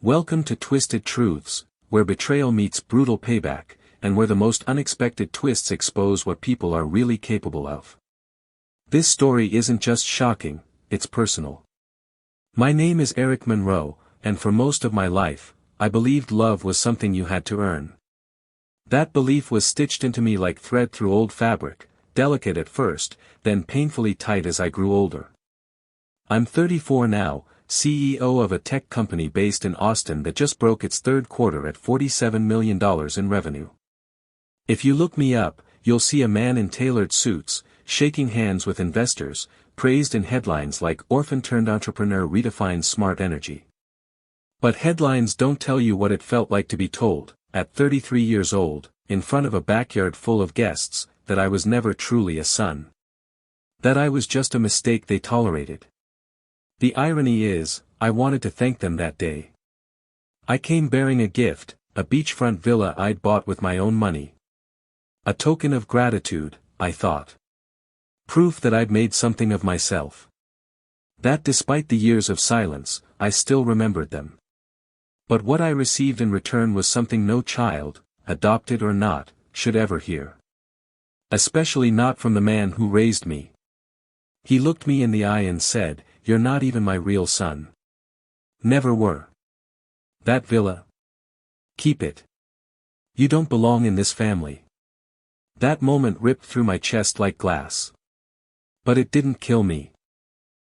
Welcome to Twisted Truths, where betrayal meets brutal payback, and where the most unexpected twists expose what people are really capable of. This story isn't just shocking, it's personal. My name is Eric Monroe, and for most of my life, I believed love was something you had to earn. That belief was stitched into me like thread through old fabric, delicate at first, then painfully tight as I grew older. I'm 34 now, CEO of a tech company based in Austin that just broke its third quarter at $47 million in revenue. If you look me up, you'll see a man in tailored suits, shaking hands with investors, praised in headlines like orphan-turned-entrepreneur redefines smart energy. But headlines don't tell you what it felt like to be told, at 33 years old, in front of a backyard full of guests, that I was never truly a son. That I was just a mistake they tolerated. The irony is, I wanted to thank them that day. I came bearing a gift, a beachfront villa I'd bought with my own money. A token of gratitude, I thought. Proof that I'd made something of myself. That despite the years of silence, I still remembered them. But what I received in return was something no child, adopted or not, should ever hear. Especially not from the man who raised me. He looked me in the eye and said, "You're not even my real son. Never were. That villa? Keep it. You don't belong in this family." That moment ripped through my chest like glass. But it didn't kill me.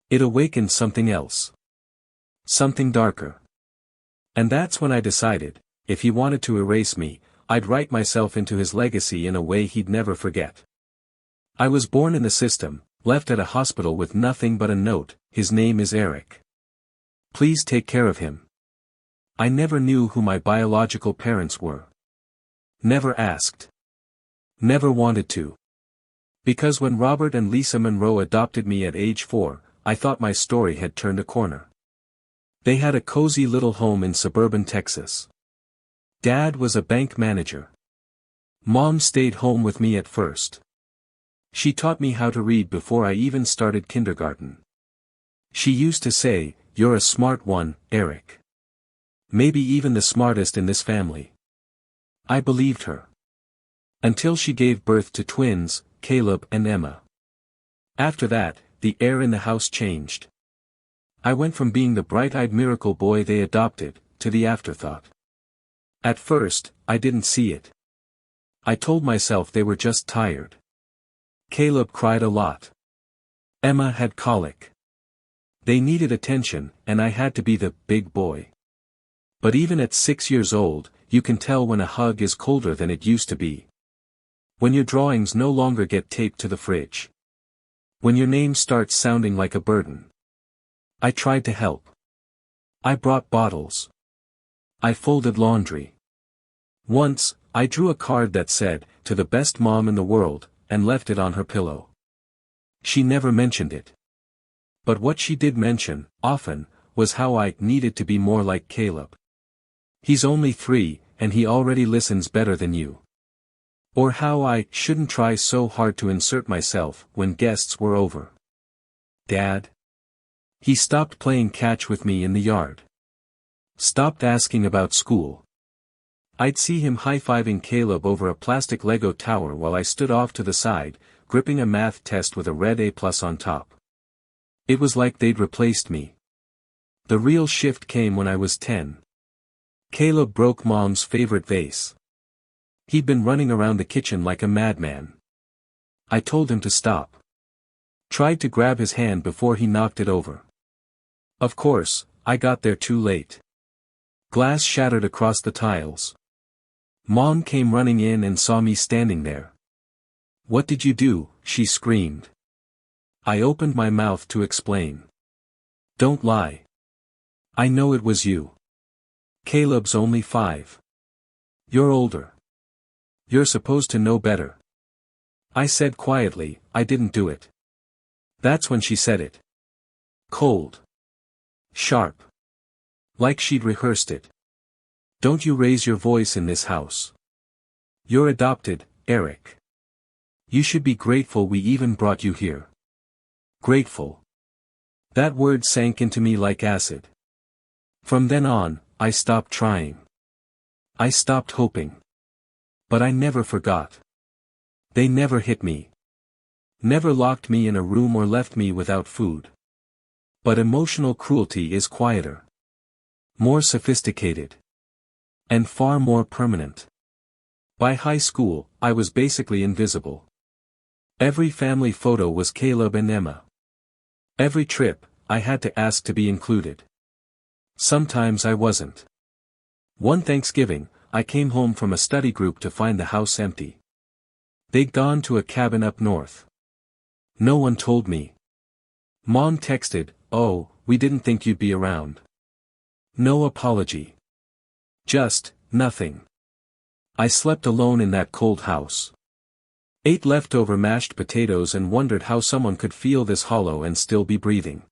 It awakened something else. Something darker. And that's when I decided, if he wanted to erase me, I'd write myself into his legacy in a way he'd never forget. I was born in the system, left at a hospital with nothing but a note, "His name is Eric. Please take care of him." I never knew who my biological parents were. Never asked. Never wanted to. Because when Robert and Lisa Monroe adopted me at age 4, I thought my story had turned a corner. They had a cozy little home in suburban Texas. Dad was a bank manager. Mom stayed home with me at first. She taught me how to read before I even started kindergarten. She used to say, "You're a smart one, Eric. Maybe even the smartest in this family." I believed her. Until she gave birth to twins, Caleb and Emma. After that, the air in the house changed. I went from being the bright-eyed miracle boy they adopted, to the afterthought. At first, I didn't see it. I told myself they were just tired. Caleb cried a lot. Emma had colic. They needed attention, and I had to be the big boy. But even at 6 years old, you can tell when a hug is colder than it used to be. When your drawings no longer get taped to the fridge. When your name starts sounding like a burden. I tried to help. I brought bottles. I folded laundry. Once, I drew a card that said, "To the best mom in the world," and left it on her pillow. She never mentioned it. But what she did mention, often, was how I needed to be more like Caleb. "He's only 3, and he already listens better than you." Or how I shouldn't try so hard to insert myself when guests were over. Dad? He stopped playing catch with me in the yard. Stopped asking about school. I'd see him high-fiving Caleb over a plastic Lego tower while I stood off to the side, gripping a math test with a red A+ on top. It was like they'd replaced me. The real shift came when I was 10. Caleb broke Mom's favorite vase. He'd been running around the kitchen like a madman. I told him to stop. Tried to grab his hand before he knocked it over. Of course, I got there too late. Glass shattered across the tiles. Mom came running in and saw me standing there. "What did you do?" she screamed. I opened my mouth to explain. "Don't lie. I know it was you. Caleb's only 5. You're older. You're supposed to know better." I said quietly, "I didn't do it." That's when she said it. Cold. Sharp. Like she'd rehearsed it. "Don't you raise your voice in this house. You're adopted, Eric. You should be grateful we even brought you here." Grateful. That word sank into me like acid. From then on, I stopped trying. I stopped hoping. But I never forgot. They never hit me. Never locked me in a room or left me without food. But emotional cruelty is quieter. More sophisticated. And far more permanent. By high school, I was basically invisible. Every family photo was Caleb and Emma. Every trip, I had to ask to be included. Sometimes I wasn't. One Thanksgiving, I came home from a study group to find the house empty. They'd gone to a cabin up north. No one told me. Mom texted, "Oh, we didn't think you'd be around." No apology. Just, nothing. I slept alone in that cold house. Ate leftover mashed potatoes and wondered how someone could feel this hollow and still be breathing.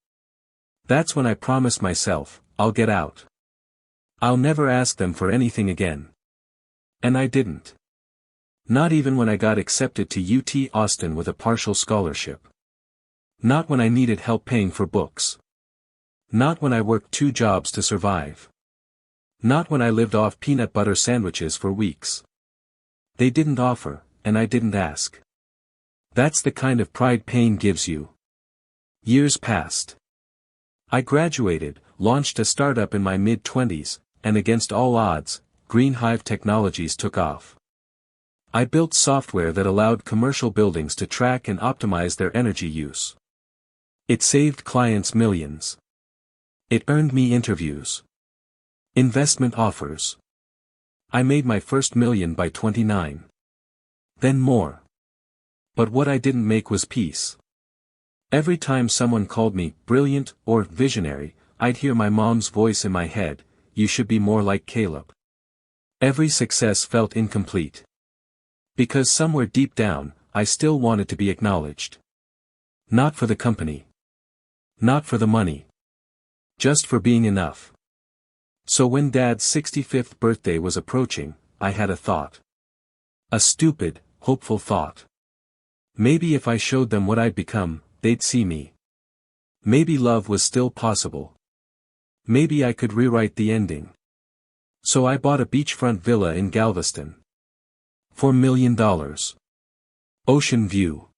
That's when I promised myself, I'll get out. I'll never ask them for anything again. And I didn't. Not even when I got accepted to UT Austin with a partial scholarship. Not when I needed help paying for books. Not when I worked 2 jobs to survive. Not when I lived off peanut butter sandwiches for weeks. They didn't offer, and I didn't ask. That's the kind of pride pain gives you. Years passed. I graduated, launched a startup in my mid-20s, and against all odds, Green Hive Technologies took off. I built software that allowed commercial buildings to track and optimize their energy use. It saved clients millions. It earned me interviews. Investment offers. I made my first million by 29. Then more. But what I didn't make was peace. Every time someone called me brilliant or visionary, I'd hear my mom's voice in my head, "You should be more like Caleb." Every success felt incomplete. Because somewhere deep down, I still wanted to be acknowledged. Not for the company. Not for the money. Just for being enough. So when Dad's 65th birthday was approaching, I had a thought. A stupid, hopeful thought. Maybe if I showed them what I'd become, they'd see me. Maybe love was still possible. Maybe I could rewrite the ending. So I bought a beachfront villa in Galveston. $4 million. Ocean view.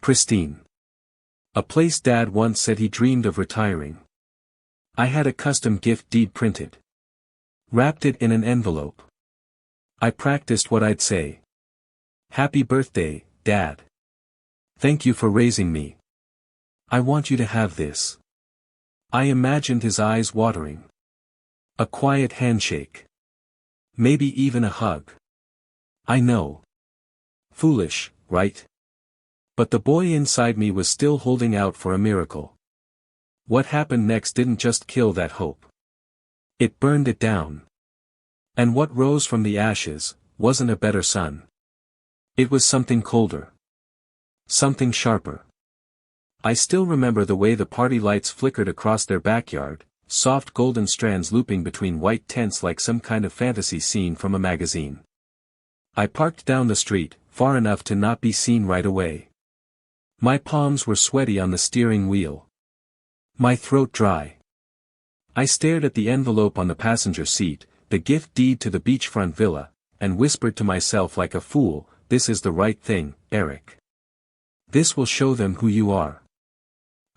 Pristine. A place Dad once said he dreamed of retiring. I had a custom gift deed printed. Wrapped it in an envelope. I practiced what I'd say. "Happy birthday, Dad. Thank you for raising me. I want you to have this." I imagined his eyes watering. A quiet handshake. Maybe even a hug. I know. Foolish, right? But the boy inside me was still holding out for a miracle. What happened next didn't just kill that hope. It burned it down. And what rose from the ashes wasn't a better sun. It was something colder. Something sharper. I still remember the way the party lights flickered across their backyard, soft golden strands looping between white tents like some kind of fantasy scene from a magazine. I parked down the street, far enough to not be seen right away. My palms were sweaty on the steering wheel. My throat dry. I stared at the envelope on the passenger seat, the gift deed to the beachfront villa, and whispered to myself like a fool, "This is the right thing, Eric. This will show them who you are."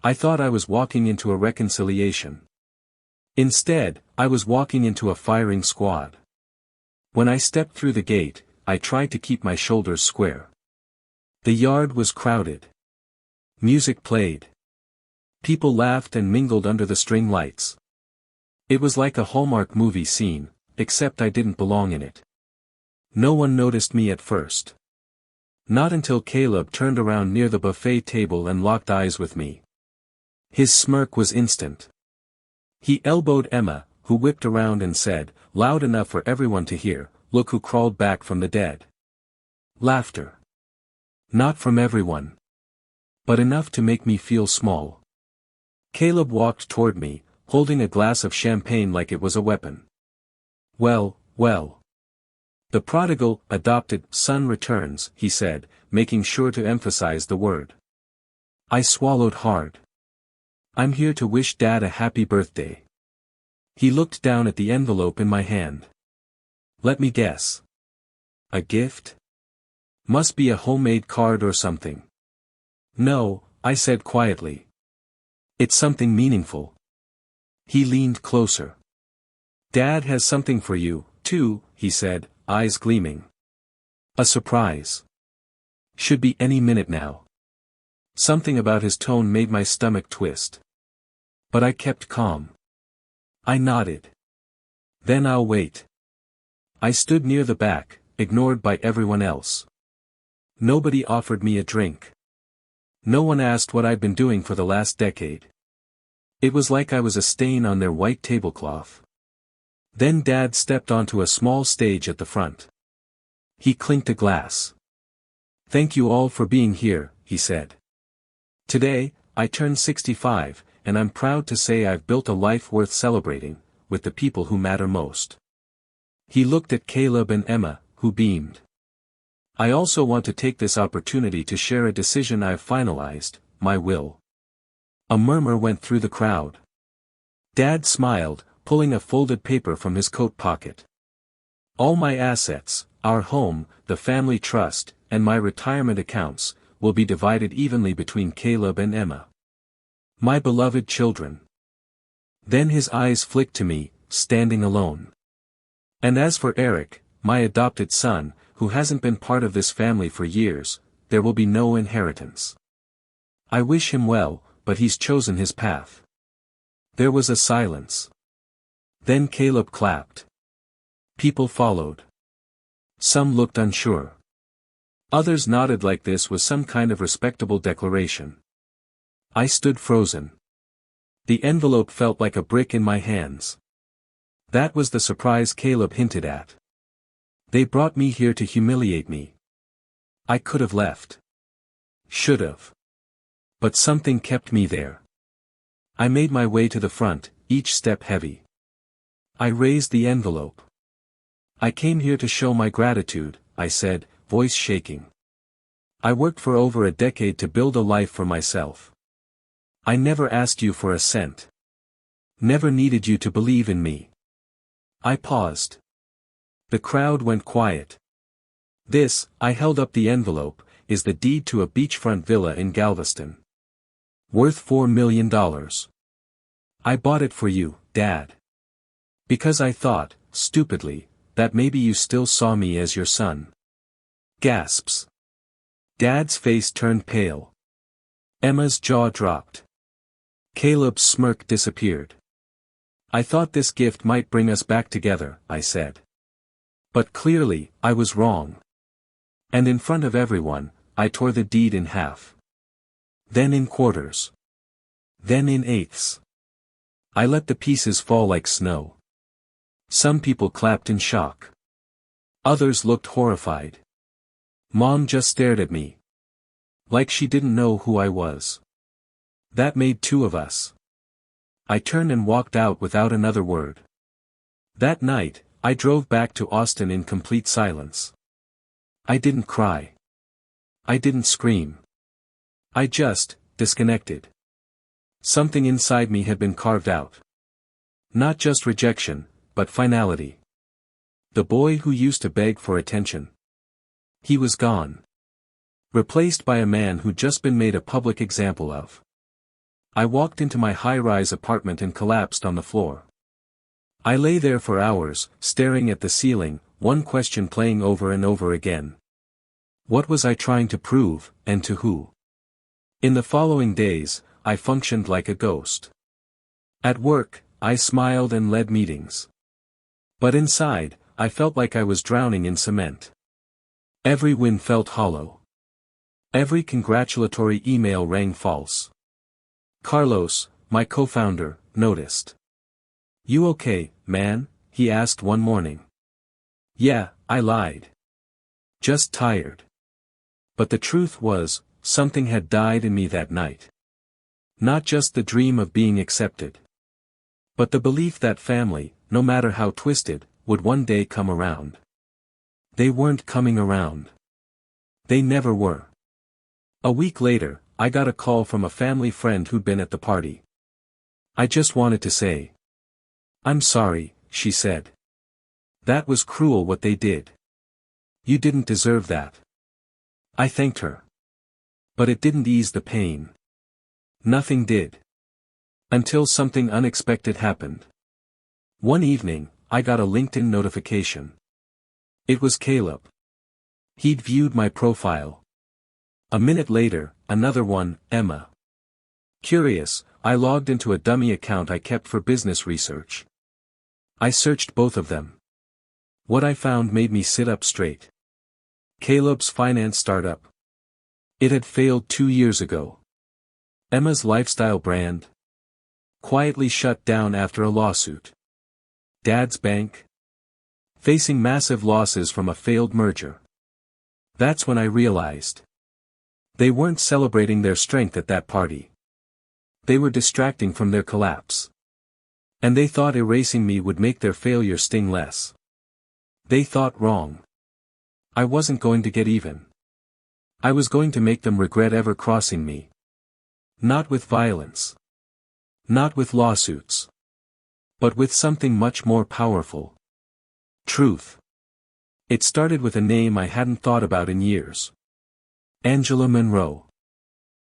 I thought I was walking into a reconciliation. Instead, I was walking into a firing squad. When I stepped through the gate, I tried to keep my shoulders square. The yard was crowded. Music played. People laughed and mingled under the string lights. It was like a Hallmark movie scene, except I didn't belong in it. No one noticed me at first. Not until Caleb turned around near the buffet table and locked eyes with me. His smirk was instant. He elbowed Emma, who whipped around and said, loud enough for everyone to hear, "Look who crawled back from the dead." Laughter. Not from everyone. But enough to make me feel small. Caleb walked toward me, holding a glass of champagne like it was a weapon. "Well, well. The prodigal, adopted son returns," he said, making sure to emphasize the word. I swallowed hard. "I'm here to wish Dad a happy birthday." He looked down at the envelope in my hand. Let me guess. A gift? Must be a homemade card or something. No, I said quietly. It's something meaningful. He leaned closer. Dad has something for you, too, he said, eyes gleaming. A surprise. Should be any minute now. Something about his tone made my stomach twist. But I kept calm. I nodded. Then I'll wait. I stood near the back, ignored by everyone else. Nobody offered me a drink. No one asked what I'd been doing for the last decade. It was like I was a stain on their white tablecloth. Then Dad stepped onto a small stage at the front. He clinked a glass. Thank you all for being here, he said. Today, I turned 65, and I'm proud to say I've built a life worth celebrating, with the people who matter most. He looked at Caleb and Emma, who beamed. I also want to take this opportunity to share a decision I've finalized, my will. A murmur went through the crowd. Dad smiled, pulling a folded paper from his coat pocket. All my assets, our home, the family trust, and my retirement accounts, will be divided evenly between Caleb and Emma. My beloved children. Then his eyes flicked to me, standing alone. And as for Eric, my adopted son, who hasn't been part of this family for years, there will be no inheritance. I wish him well, but he's chosen his path. There was a silence. Then Caleb clapped. People followed. Some looked unsure. Others nodded like this was some kind of respectable declaration. I stood frozen. The envelope felt like a brick in my hands. That was the surprise Caleb hinted at. They brought me here to humiliate me. I could have left. Should have. But something kept me there. I made my way to the front, each step heavy. I raised the envelope. I came here to show my gratitude, I said, voice shaking. I worked for over a decade to build a life for myself. I never asked you for a cent. Never needed you to believe in me. I paused. The crowd went quiet. This, I held up the envelope, is the deed to a beachfront villa in Galveston. Worth $4 million. I bought it for you, Dad. Because I thought, stupidly, that maybe you still saw me as your son. Gasps. Dad's face turned pale. Emma's jaw dropped. Caleb's smirk disappeared. I thought this gift might bring us back together, I said. But clearly, I was wrong. And in front of everyone, I tore the deed in half. Then in quarters. Then in eighths. I let the pieces fall like snow. Some people clapped in shock. Others looked horrified. Mom just stared at me. Like she didn't know who I was. That made two of us. I turned and walked out without another word. That night, I drove back to Austin in complete silence. I didn't cry. I didn't scream. I just, disconnected. Something inside me had been carved out. Not just rejection, but finality. The boy who used to beg for attention. He was gone. Replaced by a man who'd just been made a public example of. I walked into my high-rise apartment and collapsed on the floor. I lay there for hours, staring at the ceiling, one question playing over and over again. What was I trying to prove, and to who? In the following days, I functioned like a ghost. At work, I smiled and led meetings. But inside, I felt like I was drowning in cement. Every win felt hollow. Every congratulatory email rang false. Carlos, my co-founder, noticed. You okay, man? He asked one morning. Yeah, I lied. Just tired. But the truth was, something had died in me that night. Not just the dream of being accepted. But the belief that family, no matter how twisted, would one day come around. They weren't coming around. They never were. A week later, I got a call from a family friend who'd been at the party. I just wanted to say. "I'm sorry," she said. "That was cruel what they did. You didn't deserve that." I thanked her. But it didn't ease the pain. Nothing did. Until something unexpected happened. One evening, I got a LinkedIn notification. It was Caleb. He'd viewed my profile. A minute later, another one, Emma. Curious, I logged into a dummy account I kept for business research. I searched both of them. What I found made me sit up straight. Caleb's finance startup. It had failed 2 years ago. Emma's lifestyle brand. Quietly shut down after a lawsuit. Dad's bank. Facing massive losses from a failed merger. That's when I realized. They weren't celebrating their strength at that party. They were distracting from their collapse. And they thought erasing me would make their failure sting less. They thought wrong. I wasn't going to get even. I was going to make them regret ever crossing me. Not with violence. Not with lawsuits. But with something much more powerful. Truth. It started with a name I hadn't thought about in years. Angela Monroe.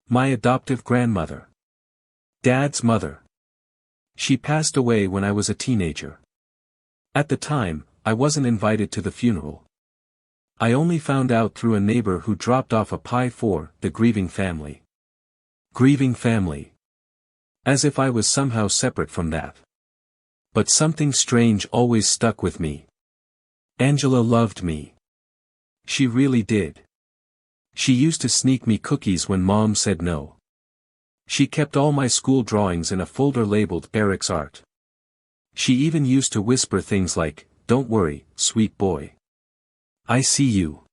My adoptive grandmother. Dad's mother. She passed away when I was a teenager. At the time, I wasn't invited to the funeral. I only found out through a neighbor who dropped off a pie for the grieving family. Grieving family. As if I was somehow separate from that. But something strange always stuck with me. Angela loved me. She really did. She used to sneak me cookies when Mom said no. She kept all my school drawings in a folder labeled Eric's art. She even used to whisper things like, "Don't worry, sweet boy. I see you."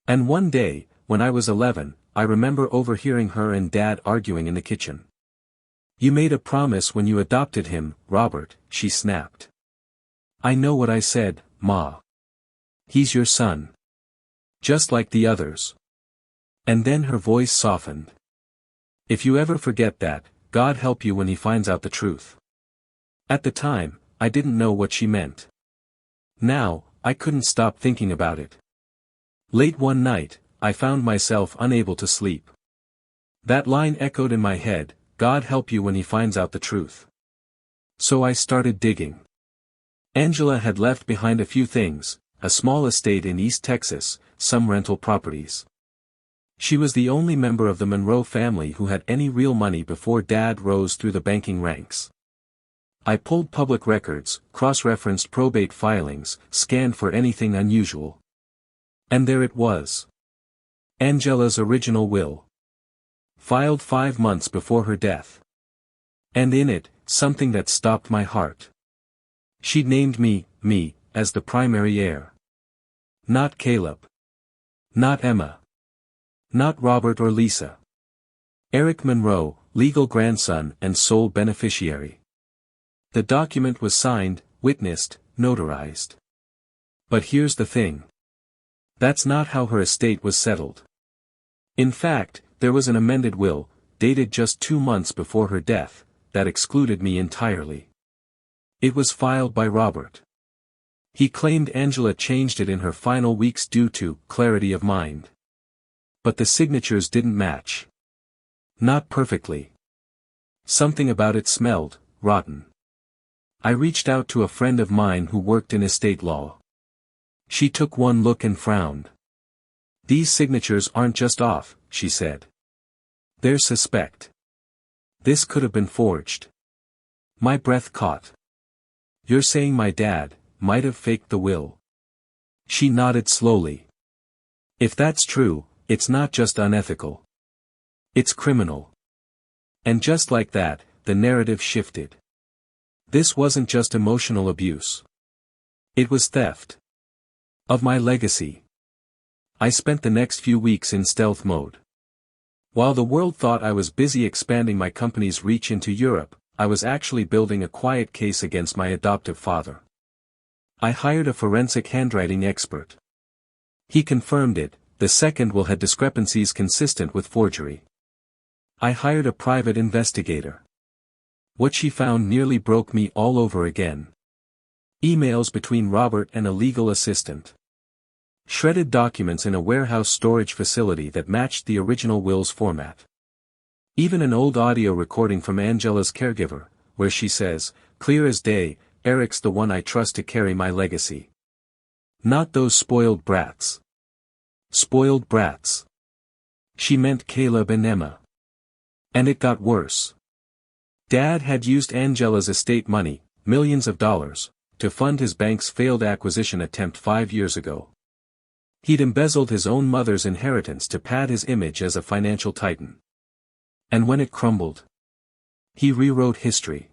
And one day, when I was 11, I remember overhearing her and Dad arguing in the kitchen. "You made a promise when you adopted him, Robert," she snapped. "I know what I said, Ma. He's your son. Just like the others." And then her voice softened. "If you ever forget that, God help you when he finds out the truth." At the time, I didn't know what she meant. Now, I couldn't stop thinking about it. Late one night, I found myself unable to sleep. That line echoed in my head, "God help you when he finds out the truth." So I started digging. Angela had left behind a few things, a small estate in East Texas, some rental properties. She was the only member of the Monroe family who had any real money before Dad rose through the banking ranks. I pulled public records, cross-referenced probate filings, scanned for anything unusual. And there it was. Angela's original will. Filed 5 months before her death. And in it, something that stopped my heart. She'd named me, as the primary heir. Not Caleb. Not Emma. Not Robert or Lisa. Eric Monroe, legal grandson and sole beneficiary. The document was signed, witnessed, notarized. But here's the thing. That's not how her estate was settled. In fact, there was an amended will, dated just 2 months before her death, that excluded me entirely. It was filed by Robert. He claimed Angela changed it in her final weeks due to clarity of mind. But the signatures didn't match. Not perfectly. Something about it smelled rotten. I reached out to a friend of mine who worked in estate law. She took one look and frowned. "These signatures aren't just off," she said. "They're suspect. This could have been forged." My breath caught. "You're saying my dad might have faked the will?" She nodded slowly. "If that's true, it's not just unethical. It's criminal." And just like that, the narrative shifted. This wasn't just emotional abuse. It was theft. Of my legacy. I spent the next few weeks in stealth mode. While the world thought I was busy expanding my company's reach into Europe, I was actually building a quiet case against my adoptive father. I hired a forensic handwriting expert. He confirmed it. The second will had discrepancies consistent with forgery. I hired a private investigator. What she found nearly broke me all over again. Emails between Robert and a legal assistant. Shredded documents in a warehouse storage facility that matched the original will's format. Even an old audio recording from Angela's caregiver, where she says, "Clear as day, Eric's the one I trust to carry my legacy." Not those spoiled brats. Spoiled brats. She meant Caleb and Emma. And it got worse. Dad had used Angela's estate money, millions of dollars, to fund his bank's failed acquisition attempt 5 years ago. He'd embezzled his own mother's inheritance to pad his image as a financial titan. And when it crumbled, he rewrote history.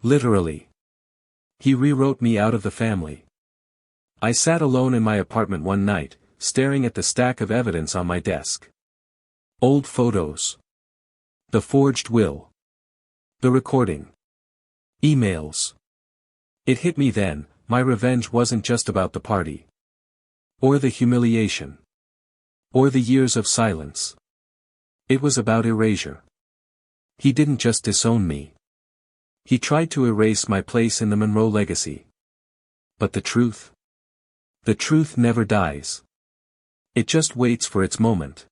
Literally. He rewrote me out of the family. I sat alone in my apartment one night, staring at the stack of evidence on my desk. Old photos. The forged will. The recording. Emails. It hit me then, my revenge wasn't just about the party. Or the humiliation. Or the years of silence. It was about erasure. He didn't just disown me. He tried to erase my place in the Monroe legacy. But the truth? The truth never dies. It just waits for its moment.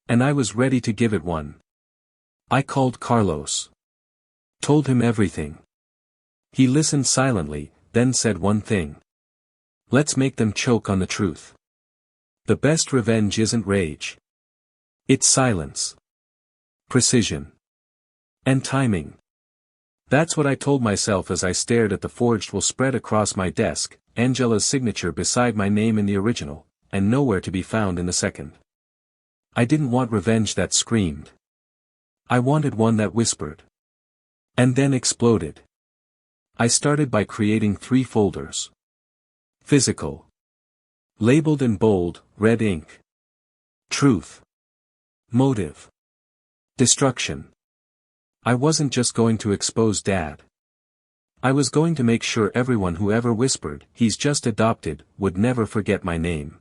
And I was ready to give it one. I called Carlos. Told him everything. He listened silently, then said one thing. Let's make them choke on the truth. The best revenge isn't rage. It's silence. Precision. And timing. That's what I told myself as I stared at the forged will spread across my desk, Angela's signature beside my name in the original, and nowhere to be found in the second. I didn't want revenge that screamed. I wanted one that whispered. And then exploded. I started by creating 3 folders. Physical. Labeled in bold, red ink. Truth. Motive. Destruction. I wasn't just going to expose Dad. I was going to make sure everyone who ever whispered, "He's just adopted," would never forget my name.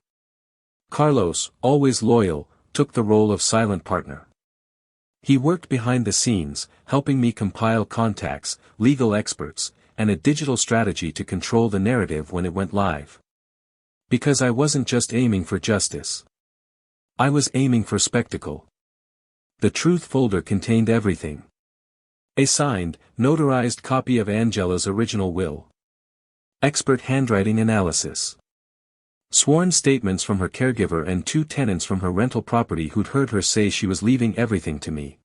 Carlos, always loyal, took the role of silent partner. He worked behind the scenes, helping me compile contacts, legal experts, and a digital strategy to control the narrative when it went live. Because I wasn't just aiming for justice. I was aiming for spectacle. The truth folder contained everything. A signed, notarized copy of Angela's original will. Expert handwriting analysis. Sworn statements from her caregiver and 2 tenants from her rental property who'd heard her say she was leaving everything to me.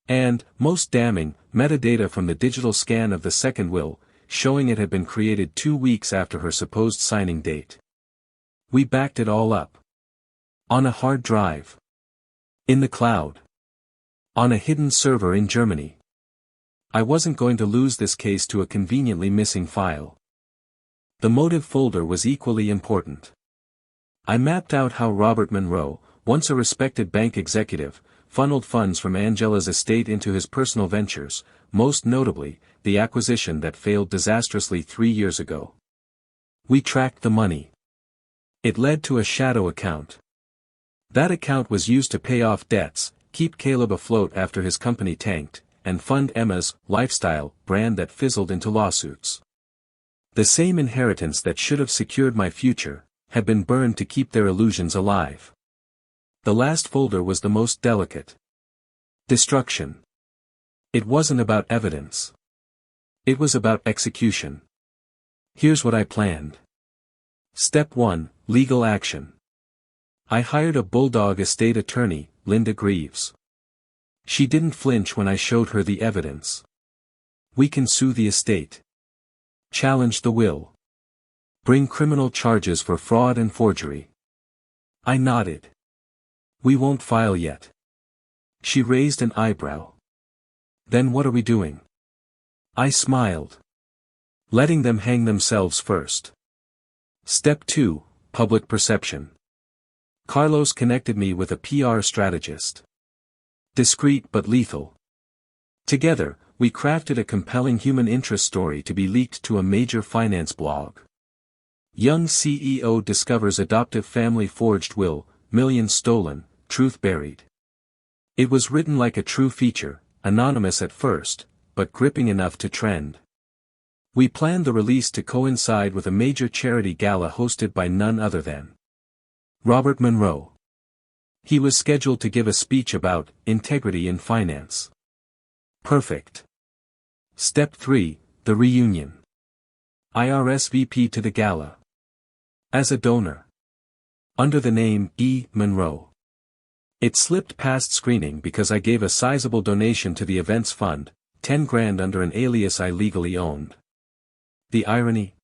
And, most damning, metadata from the digital scan of the second will, showing it had been created 2 weeks after her supposed signing date. We backed it all up. On a hard drive. In the cloud. On a hidden server in Germany. I wasn't going to lose this case to a conveniently missing file. The motive folder was equally important. I mapped out how Robert Monroe, once a respected bank executive, funneled funds from Angela's estate into his personal ventures, most notably, the acquisition that failed disastrously 3 years ago. We tracked the money. It led to a shadow account. That account was used to pay off debts, keep Caleb afloat after his company tanked, and fund Emma's lifestyle brand that fizzled into lawsuits. The same inheritance that should have secured my future, had been burned to keep their illusions alive. The last folder was the most delicate. Destruction. It wasn't about evidence. It was about execution. Here's what I planned. Step 1, legal action. I hired a bulldog estate attorney, Linda Greaves. She didn't flinch when I showed her the evidence. We can sue the estate. Challenge the will. Bring criminal charges for fraud and forgery. I nodded. We won't file yet. She raised an eyebrow. Then what are we doing? I smiled. Letting them hang themselves first. Step 2, public perception. Carlos connected me with a PR strategist. Discreet but lethal. Together, we crafted a compelling human interest story to be leaked to a major finance blog. Young CEO discovers adoptive family forged will, millions stolen, truth buried. It was written like a true feature, anonymous at first, but gripping enough to trend. We planned the release to coincide with a major charity gala hosted by none other than Robert Monroe. He was scheduled to give a speech about integrity in finance. Perfect. Step 3, the reunion. I RSVP to the gala. As a donor. Under the name E. Monroe. It slipped past screening because I gave a sizable donation to the events fund, 10 grand under an alias I legally owned. The irony?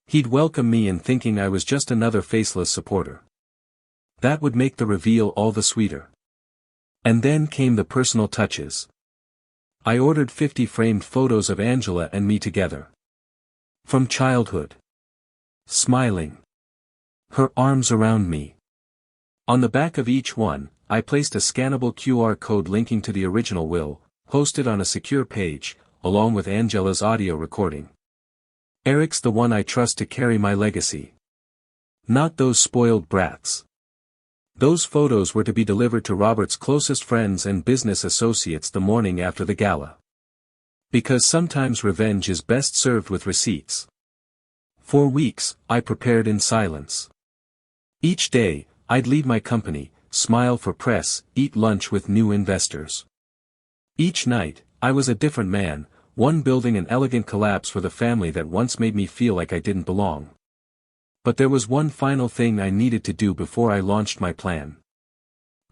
He'd welcome me in thinking I was just another faceless supporter. That would make the reveal all the sweeter. And then came the personal touches. I ordered 50 framed photos of Angela and me together. From childhood. Smiling. Her arms around me. On the back of each one, I placed a scannable QR code linking to the original will, hosted on a secure page, along with Angela's audio recording. Eric's the one I trust to carry my legacy. Not those spoiled brats. Those photos were to be delivered to Robert's closest friends and business associates the morning after the gala. Because sometimes revenge is best served with receipts. For weeks, I prepared in silence. Each day, I'd leave my company, smile for press, eat lunch with new investors. Each night, I was a different man, one building an elegant collapse for the family that once made me feel like I didn't belong. But there was one final thing I needed to do before I launched my plan.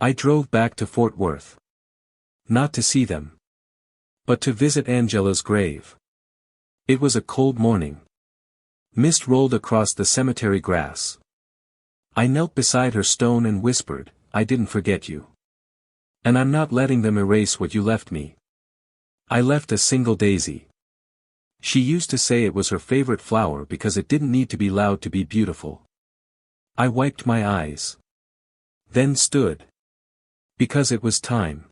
I drove back to Fort Worth. Not to see them. But to visit Angela's grave. It was a cold morning. Mist rolled across the cemetery grass. I knelt beside her stone and whispered, "I didn't forget you. And I'm not letting them erase what you left me." I left a single daisy. She used to say it was her favorite flower because it didn't need to be loud to be beautiful. I wiped my eyes. Then stood. Because it was time.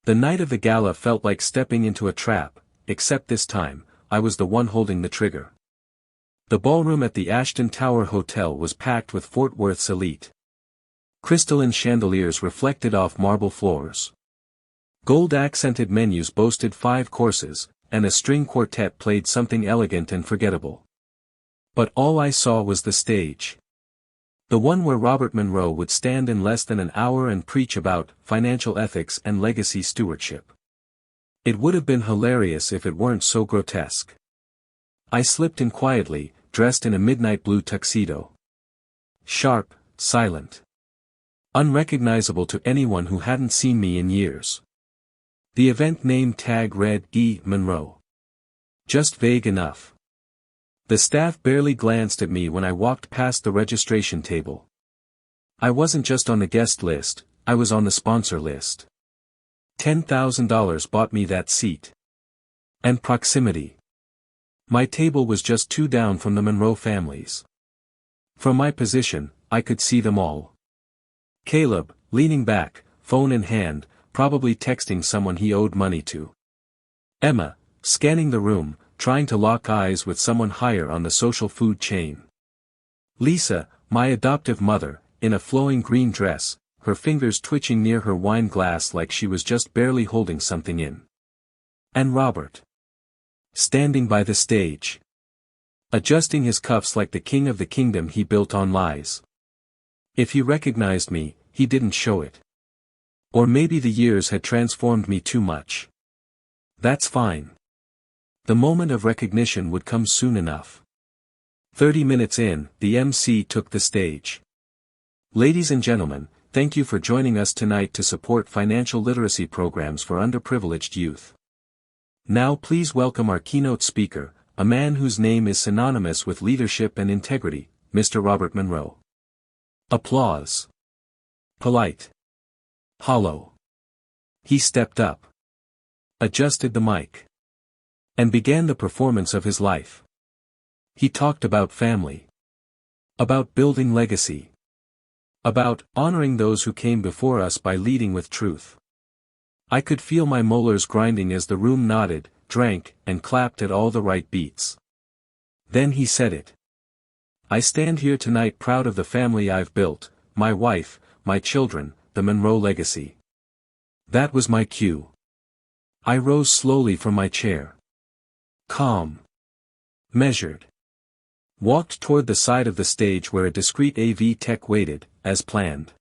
The night of the gala felt like stepping into a trap, except this time, I was the one holding the trigger. The ballroom at the Ashton Tower Hotel was packed with Fort Worth's elite. Crystalline chandeliers reflected off marble floors. Gold-accented menus boasted 5 courses, and a string quartet played something elegant and forgettable. But all I saw was the stage. The one where Robert Monroe would stand in less than an hour and preach about financial ethics and legacy stewardship. It would have been hilarious if it weren't so grotesque. I slipped in quietly, dressed in a midnight blue tuxedo. Sharp, silent. Unrecognizable to anyone who hadn't seen me in years. The event name tag read E. Monroe. Just vague enough. The staff barely glanced at me when I walked past the registration table. I wasn't just on the guest list, I was on the sponsor list. $10,000 bought me that seat. And proximity. My table was just 2 down from the Monroe families. From my position, I could see them all. Caleb, leaning back, phone in hand, probably texting someone he owed money to. Emma, scanning the room, trying to lock eyes with someone higher on the social food chain. Lisa, my adoptive mother, in a flowing green dress, her fingers twitching near her wine glass like she was just barely holding something in. And Robert. Standing by the stage. Adjusting his cuffs like the king of the kingdom he built on lies. If he recognized me, he didn't show it. Or maybe the years had transformed me too much. That's fine. The moment of recognition would come soon enough. 30 minutes in, the MC took the stage. Ladies and gentlemen, thank you for joining us tonight to support financial literacy programs for underprivileged youth. Now please welcome our keynote speaker, a man whose name is synonymous with leadership and integrity, Mr. Robert Monroe. Applause. Polite. Hollow. He stepped up. Adjusted the mic. And began the performance of his life. He talked about family. About building legacy. About honoring those who came before us by leading with truth. I could feel my molars grinding as the room nodded, drank, and clapped at all the right beats. Then he said it. I stand here tonight proud of the family I've built, my wife, my children, the Monroe legacy. That was my cue. I rose slowly from my chair. Calm. Measured. Walked toward the side of the stage where a discreet AV tech waited, as planned.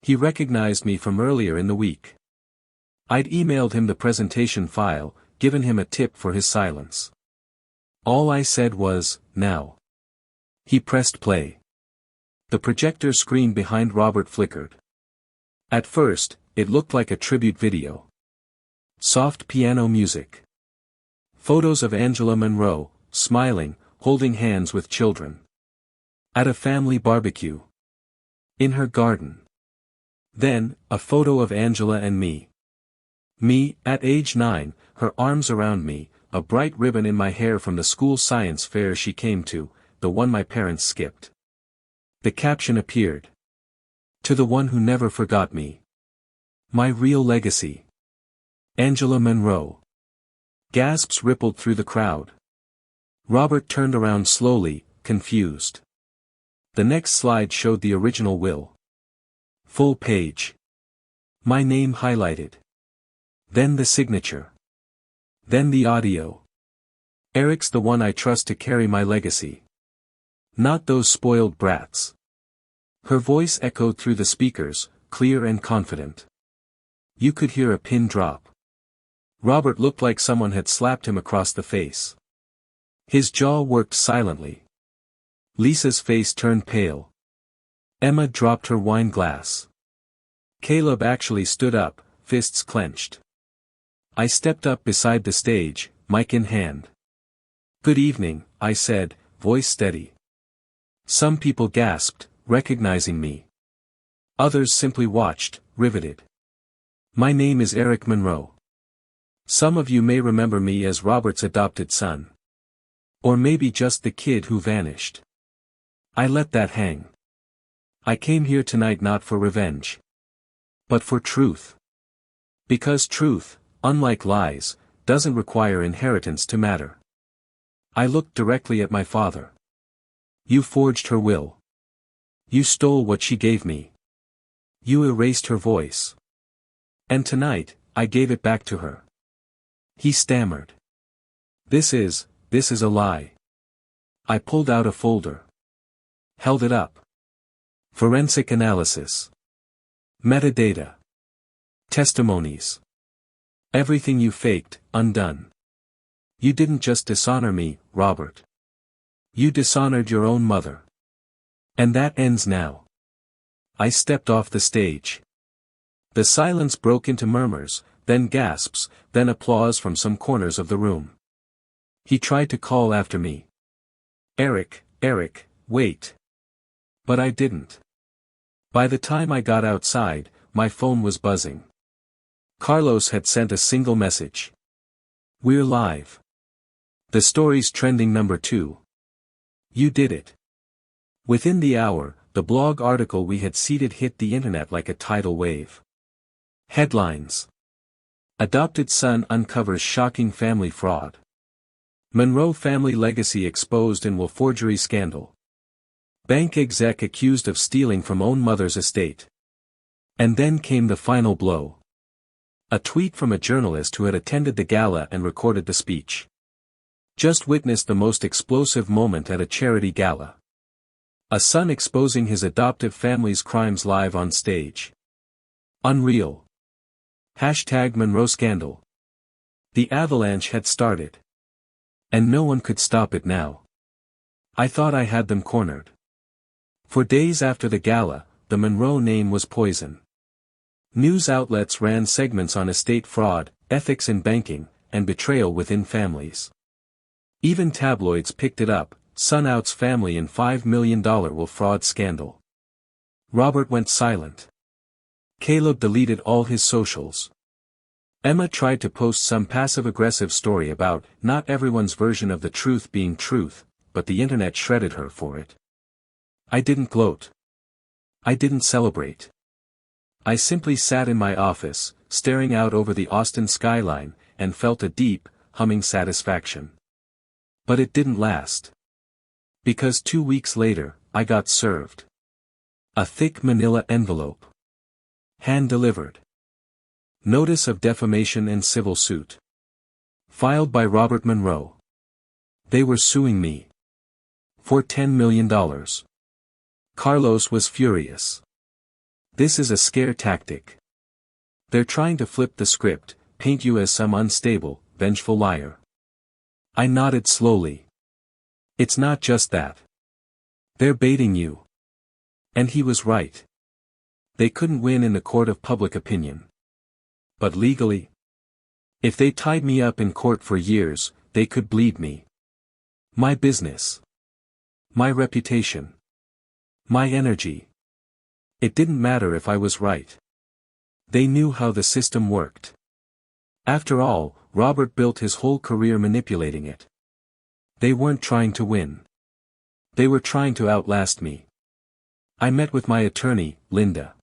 He recognized me from earlier in the week. I'd emailed him the presentation file, given him a tip for his silence. All I said was, "Now." He pressed play. The projector screen behind Robert flickered. At first, it looked like a tribute video. Soft piano music. Photos of Angela Monroe, smiling, holding hands with children. At a family barbecue. In her garden. Then, a photo of Angela and me. Me, at age 9, her arms around me, a bright ribbon in my hair from the school science fair she came to, the one my parents skipped. The caption appeared. To the one who never forgot me. My real legacy. Angela Monroe. Gasps rippled through the crowd. Robert turned around slowly, confused. The next slide showed the original will. Full page. My name highlighted. Then the signature. Then the audio. Eric's the one I trust to carry my legacy. Not those spoiled brats. Her voice echoed through the speakers, clear and confident. You could hear a pin drop. Robert looked like someone had slapped him across the face. His jaw worked silently. Lisa's face turned pale. Emma dropped her wine glass. Caleb actually stood up, fists clenched. I stepped up beside the stage, mic in hand. Good evening, I said, voice steady. Some people gasped, recognizing me. Others simply watched, riveted. My name is Eric Monroe. Some of you may remember me as Robert's adopted son. Or maybe just the kid who vanished. I let that hang. I came here tonight not for revenge. But for truth. Because truth, unlike lies, doesn't require inheritance to matter. I looked directly at my father. You forged her will. You stole what she gave me. You erased her voice. And tonight, I gave it back to her. He stammered. This is a lie. I pulled out a folder. Held it up. Forensic analysis. Metadata. Testimonies. Everything you faked, undone. You didn't just dishonor me, Robert. You dishonored your own mother. And that ends now. I stepped off the stage. The silence broke into murmurs, then gasps, then applause from some corners of the room. He tried to call after me. Eric, wait. But I didn't. By the time I got outside, my phone was buzzing. Carlos had sent a single message. We're live. The story's trending #2. You did it. Within the hour, the blog article we had seeded hit the internet like a tidal wave. Headlines. Adopted son uncovers shocking family fraud. Monroe family legacy exposed in will forgery scandal. Bank exec accused of stealing from own mother's estate. And then came the final blow. A tweet from a journalist who had attended the gala and recorded the speech. Just witnessed the most explosive moment at a charity gala. A son exposing his adoptive family's crimes live on stage. Unreal. #Monroe scandal. The avalanche had started. And no one could stop it now. I thought I had them cornered. For days after the gala, the Monroe name was poison. News outlets ran segments on estate fraud, ethics in banking, and betrayal within families. Even tabloids picked it up, son outs family in $5 million will fraud scandal. Robert went silent. Caleb deleted all his socials. Emma tried to post some passive-aggressive story about not everyone's version of the truth being truth, but the internet shredded her for it. I didn't gloat. I didn't celebrate. I simply sat in my office, staring out over the Austin skyline, and felt a deep, humming satisfaction. But it didn't last. Because 2 weeks later, I got served. A thick manila envelope. Hand-delivered. Notice of defamation and civil suit. Filed by Robert Monroe. They were suing me. For $10 million. Carlos was furious. This is a scare tactic. They're trying to flip the script, paint you as some unstable, vengeful liar. I nodded slowly. It's not just that. They're baiting you. And he was right. They couldn't win in the court of public opinion. But legally? If they tied me up in court for years, they could bleed me. My business. My reputation. My energy. It didn't matter if I was right. They knew how the system worked. After all, Robert built his whole career manipulating it. They weren't trying to win. They were trying to outlast me. I met with my attorney, Linda.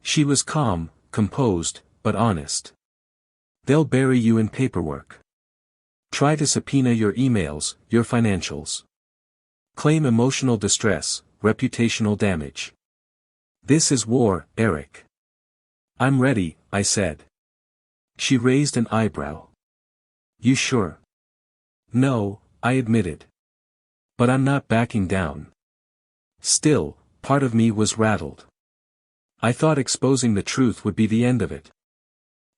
She was calm, composed, but honest. They'll bury you in paperwork. Try to subpoena your emails, your financials. Claim emotional distress, reputational damage. This is war, Eric. I'm ready, I said. She raised an eyebrow. You sure? No, I admitted. But I'm not backing down. Still, part of me was rattled. I thought exposing the truth would be the end of it.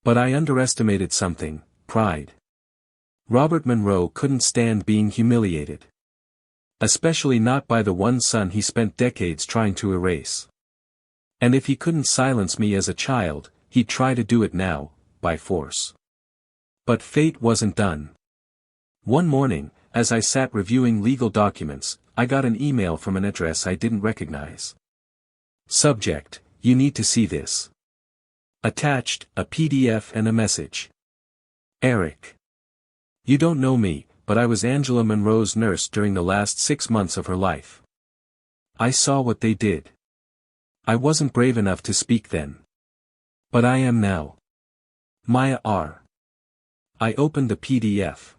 But I underestimated something, pride. Robert Monroe couldn't stand being humiliated. Especially not by the one son he spent decades trying to erase. And if he couldn't silence me as a child, he'd try to do it now, by force. But fate wasn't done. One morning, as I sat reviewing legal documents, I got an email from an address I didn't recognize. Subject: You need to see this. Attached, a PDF and a message. Eric. You don't know me, but I was Angela Monroe's nurse during the last 6 months of her life. I saw what they did. I wasn't brave enough to speak then. But I am now. Maya R. I opened the PDF.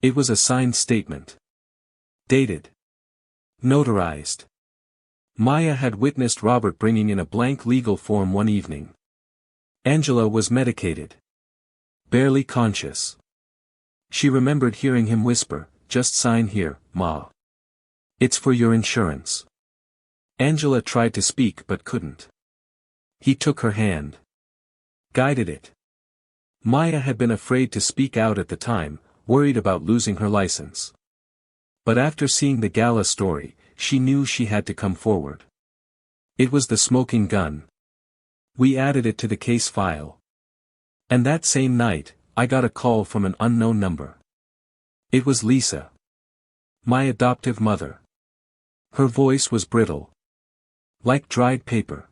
It was a signed statement. Dated. Notarized. Maya had witnessed Robert bringing in a blank legal form one evening. Angela was medicated. Barely conscious. She remembered hearing him whisper, "Just sign here, Ma. It's for your insurance." Angela tried to speak but couldn't. He took her hand. Guided it. Maya had been afraid to speak out at the time, worried about losing her license. But after seeing the gala story, she knew she had to come forward. It was the smoking gun. We added it to the case file. And that same night, I got a call from an unknown number. It was Lisa. My adoptive mother. Her voice was brittle. Like dried paper.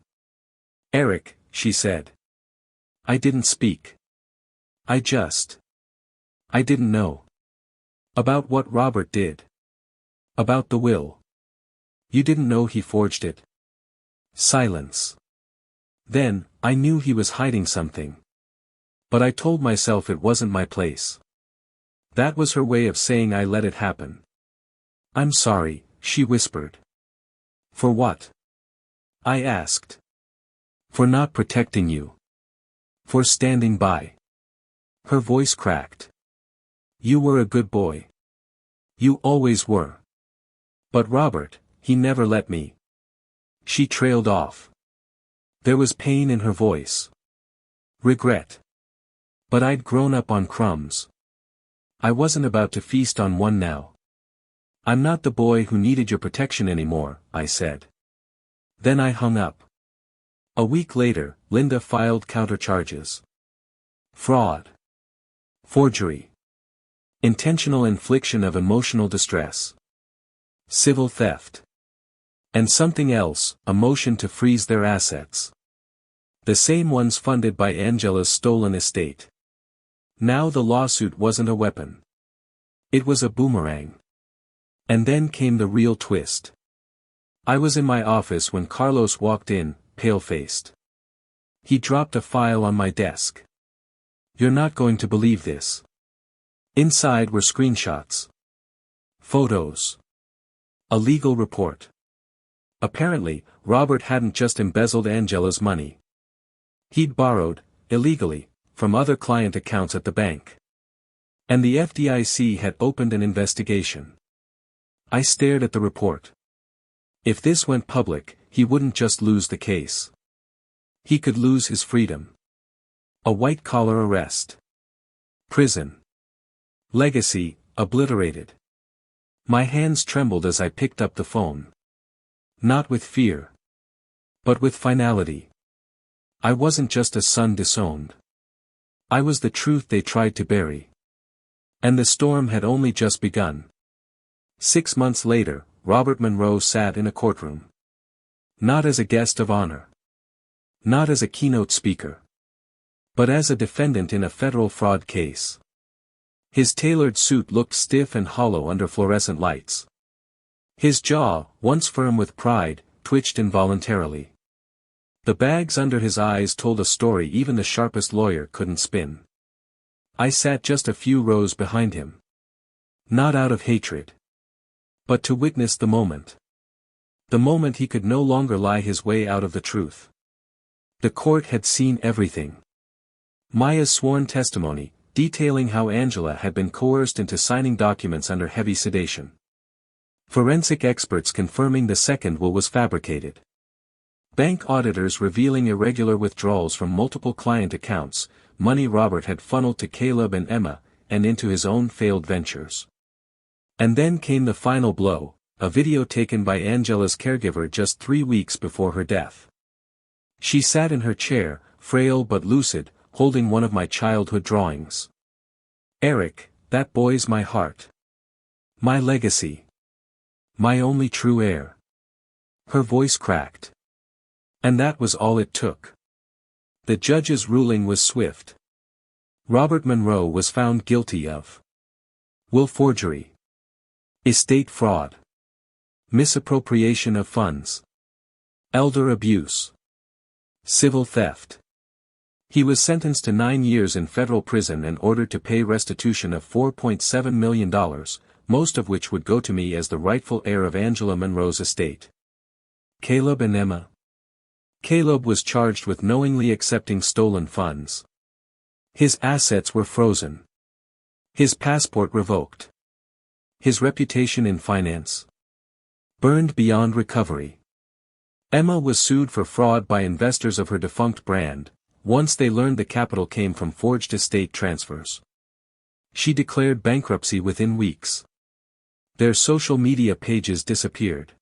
"Eric," she said. I didn't speak. I didn't know. About what Robert did. About the will. You didn't know he forged it? Silence. Then, I knew he was hiding something. But I told myself it wasn't my place. That was her way of saying I let it happen. "I'm sorry," she whispered. "For what?" I asked. "For not protecting you. For standing by." Her voice cracked. "You were a good boy. You always were. But Robert, he never let me." She trailed off. There was pain in her voice. Regret. But I'd grown up on crumbs. I wasn't about to feast on one now. "I'm not the boy who needed your protection anymore," I said. Then I hung up. A week later, Linda filed countercharges. Fraud. Forgery. Intentional infliction of emotional distress. Civil theft. And something else, a motion to freeze their assets. The same ones funded by Angela's stolen estate. Now the lawsuit wasn't a weapon. It was a boomerang. And then came the real twist. I was in my office when Carlos walked in, pale-faced. He dropped a file on my desk. "You're not going to believe this." Inside were screenshots. Photos. A legal report. Apparently, Robert hadn't just embezzled Angela's money. He'd borrowed, illegally, from other client accounts at the bank. And the FDIC had opened an investigation. I stared at the report. If this went public, he wouldn't just lose the case. He could lose his freedom. A white-collar arrest. Prison. Legacy, obliterated. My hands trembled as I picked up the phone. Not with fear. But with finality. I wasn't just a son disowned. I was the truth they tried to bury. And the storm had only just begun. 6 months later, Robert Monroe sat in a courtroom. Not as a guest of honor. Not as a keynote speaker. But as a defendant in a federal fraud case. His tailored suit looked stiff and hollow under fluorescent lights. His jaw, once firm with pride, twitched involuntarily. The bags under his eyes told a story even the sharpest lawyer couldn't spin. I sat just a few rows behind him. Not out of hatred. But to witness the moment. The moment he could no longer lie his way out of the truth. The court had seen everything. Maya's sworn testimony, detailing how Angela had been coerced into signing documents under heavy sedation. Forensic experts confirming the second will was fabricated. Bank auditors revealing irregular withdrawals from multiple client accounts, money Robert had funneled to Caleb and Emma, and into his own failed ventures. And then came the final blow, a video taken by Angela's caregiver just 3 weeks before her death. She sat in her chair, frail but lucid, holding one of my childhood drawings. Eric, that boy's my heart. My legacy. My only true heir. Her voice cracked. And that was all it took. The judge's ruling was swift. Robert Monroe was found guilty of will forgery, estate fraud, misappropriation of funds, elder abuse, civil theft. He was sentenced to 9 years in federal prison and ordered to pay restitution of $4.7 million, most of which would go to me as the rightful heir of Angela Monroe's estate. Caleb and Emma. Caleb was charged with knowingly accepting stolen funds. His assets were frozen. His passport revoked. His reputation in finance burned beyond recovery. Emma was sued for fraud by investors of her defunct brand, once they learned the capital came from forged estate transfers. She declared bankruptcy within weeks. Their social media pages disappeared.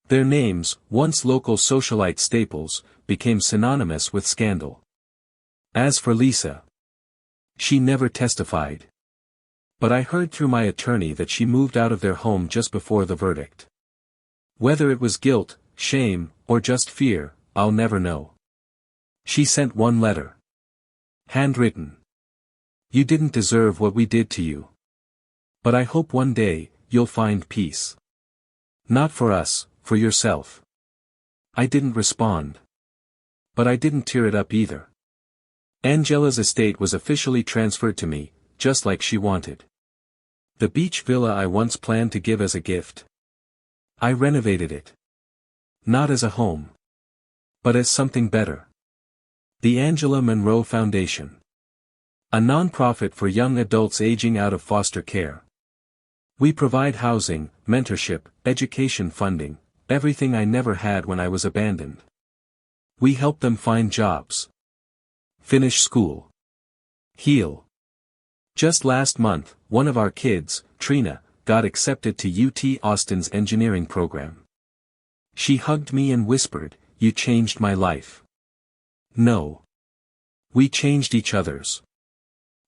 Their names, once local socialite staples, became synonymous with scandal. As for Lisa, she never testified. But I heard through my attorney that she moved out of their home just before the verdict. Whether it was guilt, shame, or just fear, I'll never know. She sent one letter. Handwritten. You didn't deserve what we did to you. But I hope one day, you'll find peace. Not for us, for yourself. I didn't respond. But I didn't tear it up either. Angela's estate was officially transferred to me, just like she wanted. The beach villa I once planned to give as a gift. I renovated it. Not as a home. But as something better. The Angela Monroe Foundation. A non-profit for young adults aging out of foster care. We provide housing, mentorship, education funding, everything I never had when I was abandoned. We help them find jobs. Finish school. Heal. Just last month, one of our kids, Trina, got accepted to UT Austin's engineering program. She hugged me and whispered, "You changed my life." No. We changed each other's.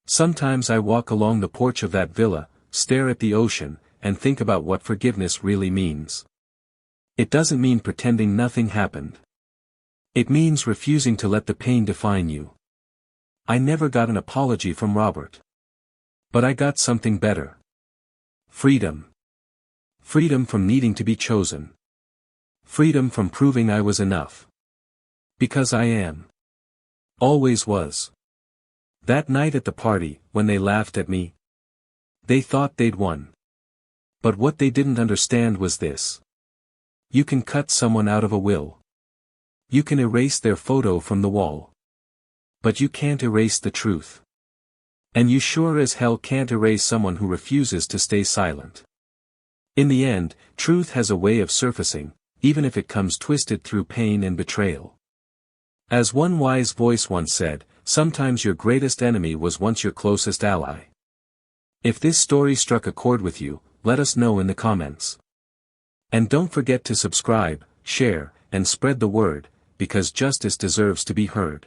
Sometimes I walk along the porch of that villa, stare at the ocean, and think about what forgiveness really means. It doesn't mean pretending nothing happened. It means refusing to let the pain define you. I never got an apology from Robert. But I got something better. Freedom. Freedom from needing to be chosen. Freedom from proving I was enough. Because I am. Always was. That night at the party, when they laughed at me, they thought they'd won. But what they didn't understand was this. You can cut someone out of a will. You can erase their photo from the wall. But you can't erase the truth. And you sure as hell can't erase someone who refuses to stay silent. In the end, truth has a way of surfacing, even if it comes twisted through pain and betrayal. As one wise voice once said, sometimes your greatest enemy was once your closest ally. If this story struck a chord with you, let us know in the comments. And don't forget to subscribe, share, and spread the word, because justice deserves to be heard.